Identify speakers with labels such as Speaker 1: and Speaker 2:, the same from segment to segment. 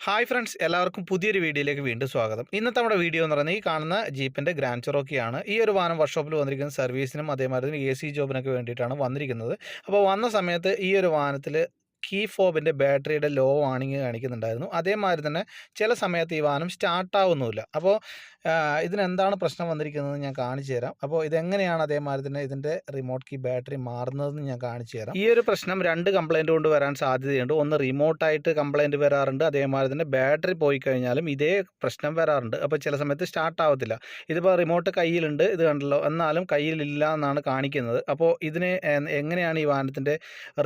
Speaker 1: Hi friends, എല്ലാവർക്കും പുതിയൊരു വീഡിയോയിലേക്ക് വീണ്ടും സ്വാഗതം. ഇന്നത്തെ നമ്മുടെ വീഡിയോ എന്ന് പറയുന്നത് ഈ കാണുന്ന ജീപ്പിൻ്റെ ഗ്രാൻഡ് ചെറോക്കിയാണ്. ഈ ഒരു വാഹനം വർക്ക്ഷോപ്പിൽ വന്നിരിക്കുന്ന സർവീസിനും അതേമാതിരി AC ജോബിനൊക്കെ വേണ്ടിയിട്ടാണ് വന്നിരിക്കുന്നത്. അപ്പോൾ വന്ന സമയത്ത് ഈ ഒരു വാഹനത്തിൽ കീ ഫോബിൻ്റെ ബാറ്ററിയുടെ ലോ വാണിംഗ് കാണിക്കുന്നുണ്ടായിരുന്നു. അതേമാതിരി തന്നെ ചില സമയത്ത് ഈ വാഹനം സ്റ്റാർട്ടാവുന്നുമില്ല. അപ്പോൾ ഇതിനെന്താണ് പ്രശ്നം വന്നിരിക്കുന്നത് ഞാൻ കാണിച്ചു തരാം. അപ്പോൾ ഇതെങ്ങനെയാണ് അതേമാതിരി തന്നെ ഇതിൻ്റെ റിമോട്ട് കീ ബാറ്ററി മാറുന്നതെന്ന് ഞാൻ കാണിച്ചു തരാം. ഈ ഒരു പ്രശ്നം രണ്ട് കംപ്ലയിൻറ്റ് കൊണ്ട് വരാൻ സാധ്യതയുണ്ട്. ഒന്ന് റിമോട്ടായിട്ട് കംപ്ലയിൻറ്റ് വരാറുണ്ട്, അതേമാതിരി തന്നെ ബാറ്ററി പോയി കഴിഞ്ഞാലും ഇതേ പ്രശ്നം വരാറുണ്ട്. അപ്പോൾ ചില സമയത്ത് സ്റ്റാർട്ട് ആവത്തില്ല. ഇതിപ്പോൾ റിമോട്ട് കയ്യിലുണ്ട്, ഇത് കണ്ടല്ലോ, എന്നാലും കയ്യിലില്ല എന്നാണ് കാണിക്കുന്നത്. അപ്പോൾ ഇതിന് എങ്ങനെയാണ് ഈ വാഹനത്തിൻ്റെ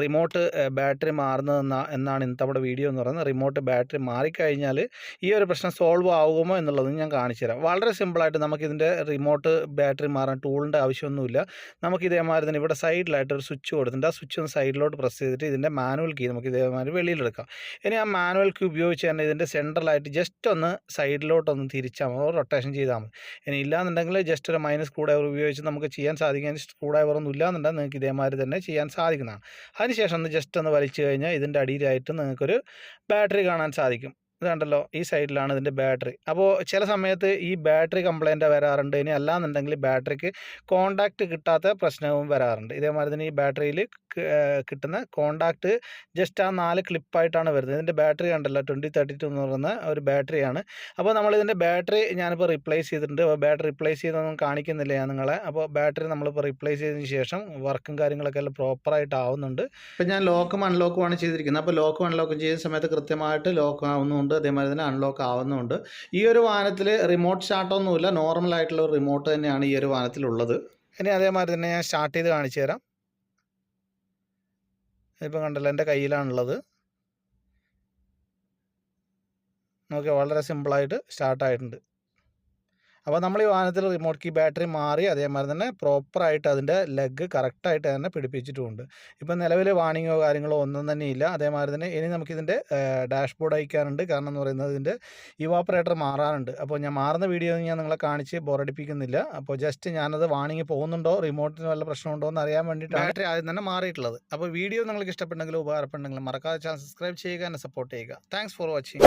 Speaker 1: റിമോട്ട് ബാറ്ററി എന്നാണ് ഇന്നത്തെ നമ്മുടെ വീഡിയോ എന്ന് പറയുന്നത്. റിമോട്ട് ബാറ്ററി മാറിക്കഴിഞ്ഞാൽ ഈ ഒരു പ്രശ്നം സോൾവ് ആകുമോ എന്നുള്ളത് ഞാൻ കാണിച്ചു തരാം. വളരെ സിമ്പിളായിട്ട് നമുക്കിതിൻ്റെ റിമോട്ട് ബാറ്ററി മാറാൻ ടൂളിൻ്റെ ആവശ്യമൊന്നുമില്ല. നമുക്ക് ഇതേമാതിരി തന്നെ ഇവിടെ സൈഡിലായിട്ട് ഒരു സ്വിച്ച് കൊടുത്തിട്ടുണ്ട്. ആ സ്വിച്ച് ഒന്ന് സൈഡിലോട്ട് പ്രസ് ചെയ്തിട്ട് ഇതിൻ്റെ മാനുവൽ കീ നമുക്ക് ഇതേമാതിരി വെളിയിലെടുക്കാം. ഇനി ആ മാനുവൽ കീ ഉപയോഗിച്ച് തന്നെ ഇതിൻ്റെ സെൻട്രലായിട്ട് ജസ്റ്റ് ഒന്ന് സൈഡിലോട്ടൊന്ന് തിരിച്ചാൽ മതി, റൊട്ടേഷൻ ചെയ്താൽ മതി. ഇനി ഇല്ലാന്നുണ്ടെങ്കിൽ ജസ്റ്റ് ഒരു മൈനസ് സ്ക്രൂ ഡ്രൈവർ ഉപയോഗിച്ച് നമുക്ക് ചെയ്യാൻ സാധിക്കും. സ്ക്രൂ ഡ്രൈവർ ഒന്നും ഇല്ലാന്നുണ്ടെങ്കിൽ നിങ്ങൾക്ക് ഇതേമാതിരി തന്നെ ചെയ്യാൻ സാധിക്കുന്നതാണ്. അതിനുശേഷം ഒന്ന് ജസ്റ്റ് ഒന്ന് വലിച്ചു കഴിഞ്ഞാൽ ഇതിൻ്റെ അടിയിലായിട്ട് നിങ്ങൾക്കൊരു ബാറ്ററി കാണാൻ സാധിക്കും. ഇത് കണ്ടല്ലോ, ഈ സൈഡിലാണ് ഇതിൻ്റെ ബാറ്ററി. അപ്പോൾ ചില സമയത്ത് ഈ ബാറ്ററി കംപ്ലയിൻ്റ് വരാറുണ്ട്. ഇനി അല്ലാന്നുണ്ടെങ്കിൽ ബാറ്ററിക്ക് കോണ്ടാക്റ്റ് കിട്ടാത്ത പ്രശ്നവും വരാറുണ്ട്. ഇതേമാതിരി തന്നെ ഈ ബാറ്ററിയിൽ കിട്ടുന്ന കോണ്ടാക്റ്റ് ജസ്റ്റ് ആ 4 ക്ലിപ്പായിട്ടാണ് വരുന്നത്. ഇതിൻ്റെ ബാറ്ററി കണ്ടല്ലോ 2032 എന്ന് പറയുന്ന ഒരു ബാറ്ററിയാണ്. അപ്പോൾ നമ്മളിതിൻ്റെ ബാറ്ററി ഞാനിപ്പോൾ റീപ്ലേസ് ചെയ്തിട്ടുണ്ട്. അപ്പോൾ ബാറ്ററി റീപ്ലേസ് ചെയ്തൊന്നും കാണിക്കുന്നില്ല ഞാൻ നിങ്ങളെ. അപ്പോൾ ബാറ്ററി നമ്മളിപ്പോൾ റീപ്ലേസ് ചെയ്തതിന് ശേഷം വർക്കും കാര്യങ്ങളൊക്കെ എല്ലാം പ്രോപ്പറായിട്ട് ആവുന്നുണ്ട്. അപ്പോൾ ഞാൻ ലോക്കും അൺലോക്കുമാണ് ചെയ്തിരിക്കുന്നത്. അപ്പോൾ ലോക്കും അൺലോക്കും ചെയ്യുന്ന സമയത്ത് കൃത്യമായിട്ട് ലോക്ക് ആവുന്നുണ്ട്, അതേമാതിരി തന്നെ അൺലോക്ക് ആവുന്നുണ്ട്. ഈ ഒരു വാഹനത്തിൽ റിമോട്ട് സ്റ്റാർട്ടൊന്നുമില്ല, നോർമലായിട്ടുള്ള ഒരു റിമോട്ട് തന്നെയാണ് ഈ ഒരു വാഹനത്തിലുള്ളത്. ഇനി അതേമാതിരി തന്നെ ഞാൻ സ്റ്റാർട്ട് ചെയ്ത് കാണിച്ചു തരാം. ഇപ്പം കണ്ടല്ലോ, എൻ്റെ കയ്യിലാണുള്ളത്. നോക്കിയാൽ വളരെ സിമ്പിളായിട്ട് സ്റ്റാർട്ടായിട്ടുണ്ട്. അപ്പോൾ നമ്മൾ ഈ വാഹനത്തിൽ റിമോട്ട് കീ ബാറ്ററി മാറി, അതേമാതിരി തന്നെ പ്രോപ്പറായിട്ട് അതിൻ്റെ ലെഗ് കറക്റ്റായിട്ട് തന്നെ പിടിപ്പിച്ചിട്ടുമുണ്ട്. ഇപ്പം നിലവിൽ വാണിങ്ങോ കാര്യങ്ങളോ ഒന്നും തന്നെ ഇല്ല. അതേമാതിരി തന്നെ ഇനി നമുക്കിതിൻ്റെ ഡാഷ്ബോർഡ് അയക്കാനുണ്ട്. കാരണം എന്ന് പറയുന്നത് ഇതിൻ്റെ ഇവാപ്പറേറ്റർ മാറാനുണ്ട്. അപ്പോൾ ഞാൻ മാറുന്ന വീഡിയോ ഞാൻ നിങ്ങളെ കാണിച്ച് ബോറടിപ്പിക്കുന്നില്ല. അപ്പോൾ ജസ്റ്റ് ഞാനത് വാണിങ് പോകുന്നുണ്ടോ, റിമോട്ടിന് വല്ല പ്രശ്നമുണ്ടോ എന്ന് അറിയാൻ വേണ്ടിയിട്ടാണ് ബാറ്ററി ആദ്യം തന്നെ മാറിയിട്ടുള്ളത്. അപ്പോൾ വീഡിയോ നിങ്ങൾക്ക് ഇഷ്ടപ്പെട്ടെങ്കിൽ ഉപകാരപ്പെട്ടെങ്കിൽ മറക്കാതെ ചാനൽ സബ്സ്ക്രൈബ് ചെയ്യുക, എന്നെ സപ്പോർട്ട് ചെയ്യുക. Thanks for watching.